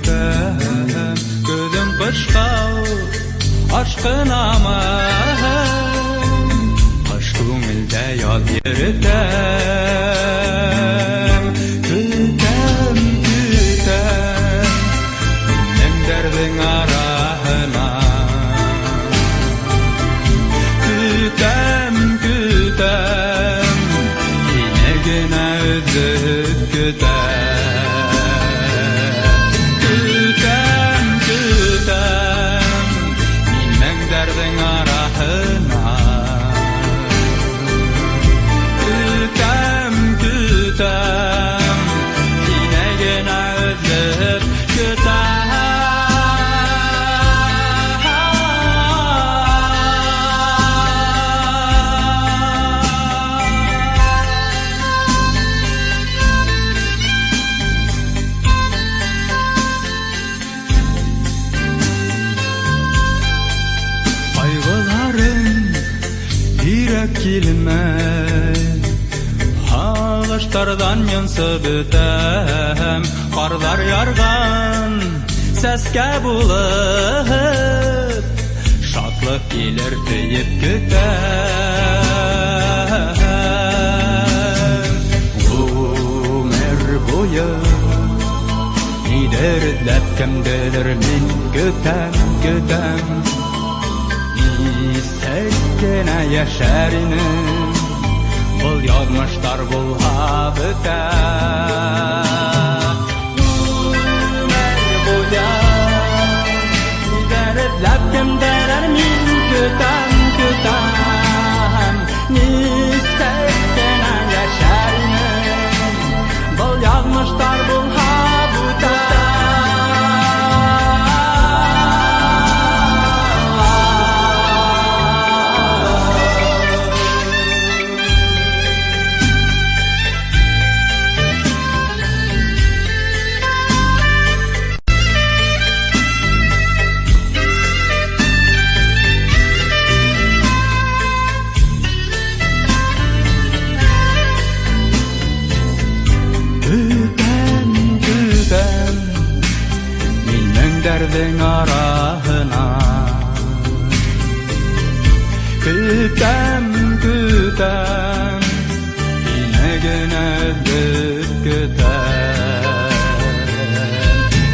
көтем, көзім қышқау, ашқынама, қыш көңілде ял ерітем. Күтем, күтем, менің дәрдің арахына. Күтем, күтем, енегіне үзіп күтем. Күтем, күтем, менің дәрдің арахына. Күтем, күтем, енегіне үзіп күтем. Килмей, ағаштардан йонсып өтем, қарлар ярған сәскә булып, шатлык килер тыйып көтем. Гомер буе нидер эзләп кемдедер мин көтем, көтем. Сәккенә яшәр инем, был язмыштар булга бетә. Гомер буе нидер эзләп кемдедер мин көтем, көтем. Сәккенә яшәр инем, был язмыштар булга бетә. Дәрдің арахына. Күтем, күтем, енегіне үзіп күтем.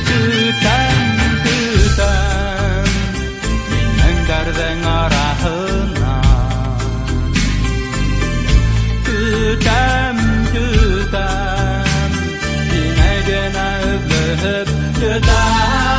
Күтем, күтем, менің дәрдің арахына. Күтем, күтем, енегіне үзіп күтем.